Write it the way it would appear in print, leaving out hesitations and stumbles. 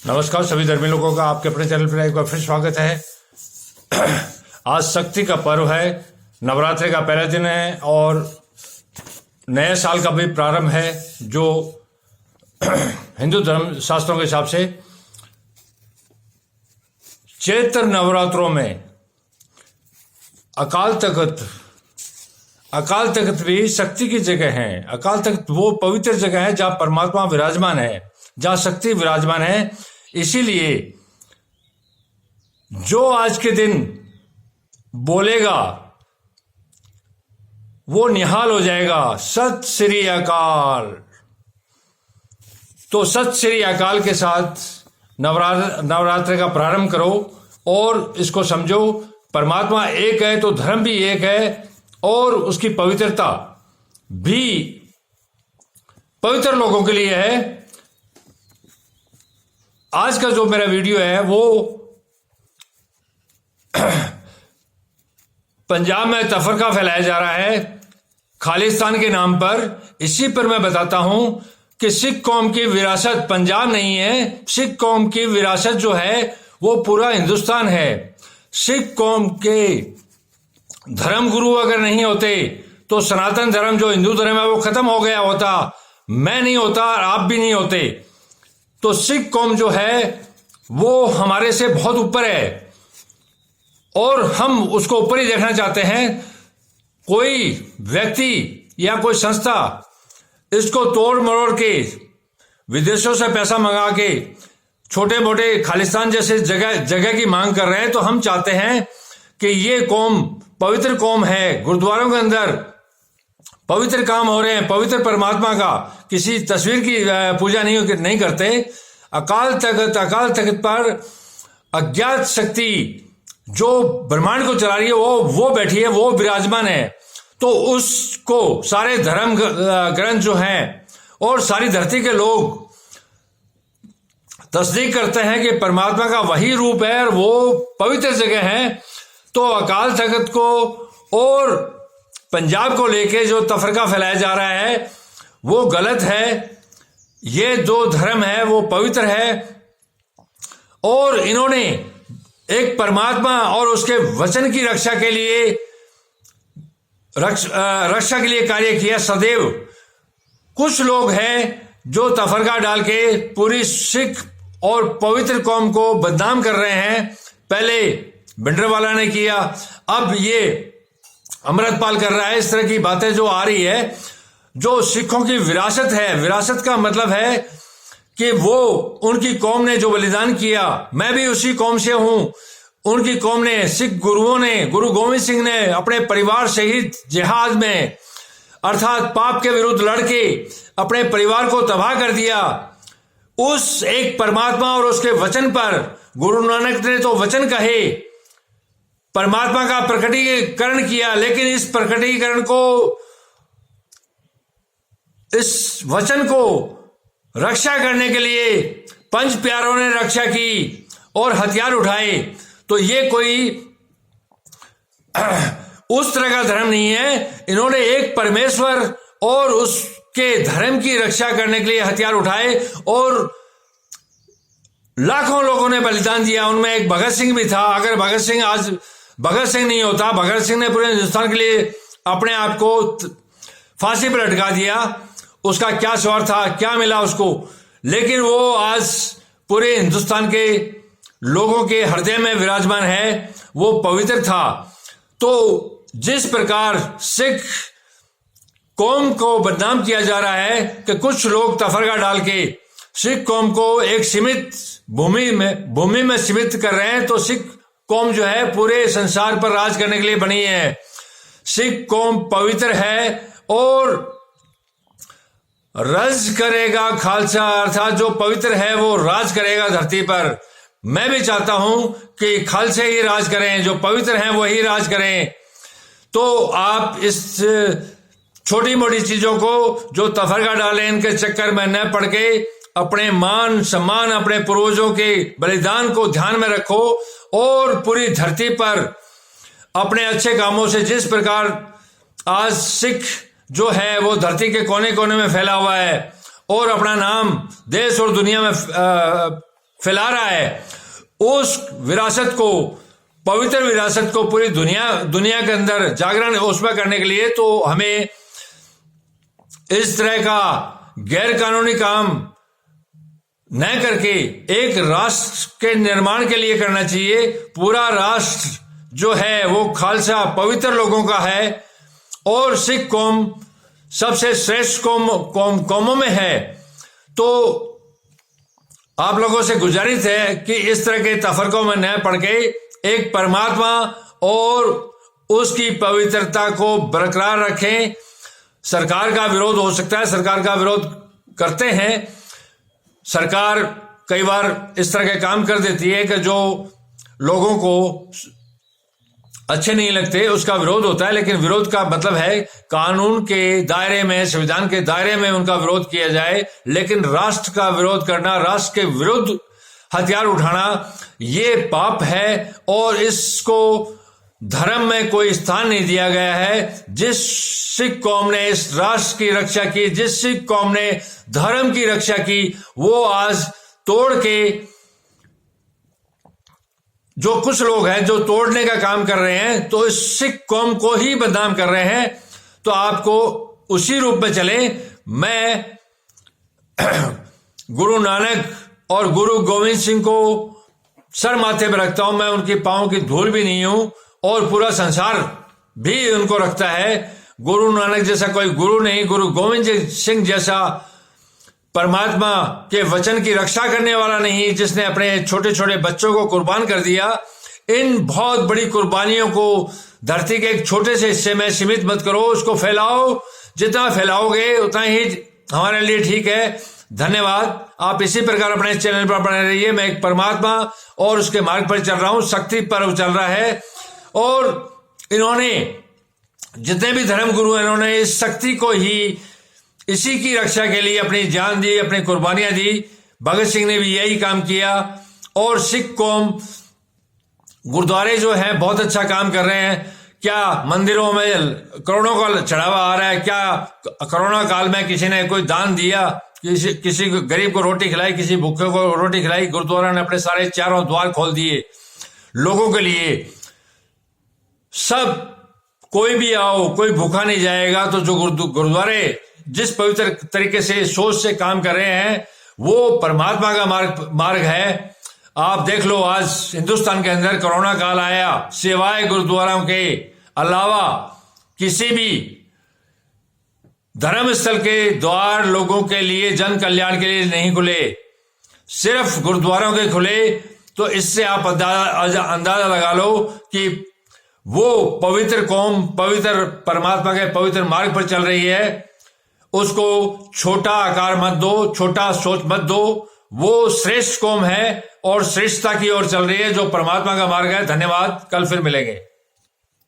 नमस्कार सभी धर्मी लोगों का आपके अपने चैनल पर एक बार फिर स्वागत है। आज शक्ति का पर्व है, नवरात्रि का पहला दिन है और नए साल का भी प्रारंभ है, जो हिंदू धर्म शास्त्रों के हिसाब से चैत्र नवरात्रों में अकाल तख्त भी शक्ति की जगह है। अकाल तख्त वो पवित्र जगह है जहां परमात्मा विराजमान है, जहां शक्ति विराजमान है। इसीलिए जो आज के दिन बोलेगा वो निहाल हो जाएगा। सत श्री अकाल। तो सत श्री अकाल के साथ नवरात्र का प्रारंभ करो और इसको समझो, परमात्मा एक है तो धर्म भी एक है और उसकी पवित्रता भी पवित्र लोगों के लिए है। आज का जो मेरा वीडियो है वो पंजाब में तफरका फैलाया जा रहा है खालिस्तान के नाम पर। इसी पर मैं बताता हूं कि सिख कौम की विरासत पंजाब नहीं है, सिख कौम की विरासत जो है वो पूरा हिंदुस्तान है। सिख कौम के धर्म गुरु अगर नहीं होते तो सनातन धर्म जो हिंदू धर्म है वो खत्म हो गया होता, मैं नहीं होता, आप भी नहीं होते। तो सिख कौम जो है वो हमारे से बहुत ऊपर है और हम उसको ऊपर ही देखना चाहते हैं। कोई व्यक्ति या कोई संस्था इसको तोड़ मरोड़ के विदेशों से पैसा मंगा के छोटे मोटे खालिस्तान जैसे जगह की मांग कर रहे हैं, तो हम चाहते हैं कि ये कौम पवित्र कौम है। गुरुद्वारों के अंदर पवित्र काम हो रहे हैं, पवित्र परमात्मा का किसी तस्वीर की पूजा नहीं करते। अकाल तख्त पर अज्ञात शक्ति जो ब्रह्मांड को चला रही है वो बैठी है, वो विराजमान है। तो उसको सारे धर्म ग्रंथ जो हैं और सारी धरती के लोग तस्दीक करते हैं कि परमात्मा का वही रूप है और वो पवित्र जगह है। तो अकाल तख्त को और पंजाब को लेके जो तफरका फैलाया जा रहा है वो गलत है। ये दो धर्म है वो पवित्र है और इन्होंने एक परमात्मा और उसके वचन की रक्षा के लिए कार्य किया सदैव। कुछ लोग हैं जो तफरका डाल के पूरी सिख और पवित्र कौम को बदनाम कर रहे हैं। पहले भिंडरवाला ने किया, अब ये अमृतपाल कर रहा है। इस तरह की बातें जो आ रही है, जो सिखों की विरासत है, विरासत का मतलब है कि वो उनकी कौम ने जो बलिदान किया, मैं भी उसी कौम से हूं। उनकी कौम ने, सिख गुरुओं ने, गुरु गोविंद सिंह ने अपने परिवार सहित जिहाद में अर्थात पाप के विरुद्ध लड़के अपने परिवार को तबाह कर दिया। उस एक परमात्मा और उसके वचन पर गुरु नानक ने तो वचन कहे, परमात्मा का प्रकटीकरण किया, लेकिन इस प्रकटीकरण को, इस वचन को रक्षा करने के लिए पंच प्यारों ने रक्षा की और हथियार उठाए। तो ये कोई उस तरह का धर्म नहीं है। इन्होंने एक परमेश्वर और उसके धर्म की रक्षा करने के लिए हथियार उठाए और लाखों लोगों ने बलिदान दिया। उनमें एक भगत सिंह भी था। अगर भगत सिंह आज भगत सिंह नहीं होता, भगत सिंह ने पूरे हिंदुस्तान के लिए अपने आप को फांसी पर लटका दिया, उसका क्या स्वार्थ था, क्या मिला उसको, लेकिन वो आज पूरे हिंदुस्तान के लोगों के हृदय में विराजमान है, वो पवित्र था। तो जिस प्रकार सिख कौम को बदनाम किया जा रहा है कि कुछ लोग तफरका डाल के सिख कौम को एक सीमित भूमि में सीमित कर रहे हैं, तो सिख कौम जो है पूरे संसार पर राज करने के लिए बनी है। सिख कौम पवित्र है और राज करेगा खालसा, अर्थात जो पवित्र है वो राज करेगा धरती पर। मैं भी चाहता हूं कि खालसे ही राज करें, जो पवित्र हैं वो ही राज करें। तो आप इस छोटी मोटी चीजों को जो तफरका डालें, इनके चक्कर में न पड़ के अपने मान सम्मान, अपने पूर्वजों के बलिदान को ध्यान में रखो और पूरी धरती पर अपने अच्छे कामों से, जिस प्रकार आज सिख जो है वो धरती के कोने कोने में फैला हुआ है और अपना नाम देश और दुनिया में फैला रहा है, उस विरासत को, पवित्र विरासत को पूरी दुनिया के अंदर जागरण उसमें करने के लिए तो हमें इस तरह का गैर कानूनी काम न करके एक राष्ट्र के निर्माण के लिए करना चाहिए। पूरा राष्ट्र जो है वो खालसा पवित्र लोगों का है और सिख कौम सबसे श्रेष्ठ कौमों में है। तो आप लोगों से गुजारिश है कि इस तरह के तफरकों में न पड़ के एक परमात्मा और उसकी पवित्रता को बरकरार रखें। सरकार का विरोध हो सकता है, सरकार का विरोध करते हैं, सरकार कई बार इस तरह के काम कर देती है कि जो लोगों को अच्छे नहीं लगते उसका विरोध होता है, लेकिन विरोध का मतलब है कानून के दायरे में, संविधान के दायरे में उनका विरोध किया जाए। लेकिन राष्ट्र का विरोध करना, राष्ट्र के विरुद्ध हथियार उठाना, ये पाप है और इसको धर्म में कोई स्थान नहीं दिया गया है। जिस सिख कौम ने इस राष्ट्र की रक्षा की, जिस सिख कौम ने धर्म की रक्षा की, वो आज तोड़ के, जो कुछ लोग हैं जो तोड़ने का काम कर रहे हैं, तो इस सिख कौम को ही बदनाम कर रहे हैं। तो आपको उसी रूप में चले। मैं गुरु नानक और गुरु गोविंद सिंह को सर माथे पर रखता हूं, मैं उनकी पांव की धूल भी नहीं हूं और पूरा संसार भी उनको रखता है। गुरु नानक जैसा कोई गुरु नहीं, गुरु गोविंद सिंह जैसा परमात्मा के वचन की रक्षा करने वाला नहीं, जिसने अपने छोटे छोटे बच्चों को कुर्बान कर दिया। इन बहुत बड़ी कुर्बानियों को धरती के एक छोटे से हिस्से में सीमित मत करो, उसको फैलाओ। जितना फैलाओगे उतना ही हमारे लिए ठीक है। धन्यवाद। आप इसी प्रकार अपने चैनल पर बने रहिए। मैं एक परमात्मा और उसके मार्ग पर चल रहा हूं, शक्ति पर्व चल रहा है और इन्होंने जितने भी धर्म गुरु हैं, इन्होंने इस शक्ति को ही, इसी की रक्षा के लिए अपनी जान दी, अपनी कुर्बानियां दी। भगत सिंह ने भी यही काम किया और सिख कौम, गुरुद्वारे जो हैं बहुत अच्छा काम कर रहे हैं। क्या मंदिरों में करोड़ों का चढ़ावा आ रहा है? क्या कोरोना काल में किसी ने कोई दान दिया? किसी गरीब को रोटी खिलाई, किसी भूखे को रोटी खिलाई? गुरुद्वारा ने अपने सारे चारों द्वार खोल दिए लोगों के लिए। सब, कोई भी आओ, कोई भूखा नहीं जाएगा। तो जो गुरुद्वारे जिस पवित्र तरीके से सोच से काम कर रहे हैं, वो परमात्मा का मार्ग है। आप देख लो, आज हिंदुस्तान के अंदर कोरोना काल आया, सिवाय गुरुद्वारों के अलावा किसी भी धर्म स्थल के द्वार लोगों के लिए, जन कल्याण के लिए नहीं खुले, सिर्फ गुरुद्वारों के खुले। तो इससे आप अंदाजा लगा लो कि वो पवित्र कौम, पवित्र परमात्मा के पवित्र मार्ग पर चल रही है। उसको छोटा आकार मत दो, छोटा सोच मत दो। वो श्रेष्ठ कौम है और श्रेष्ठता की ओर चल रही है, जो परमात्मा का मार्ग है। धन्यवाद। कल फिर मिलेंगे।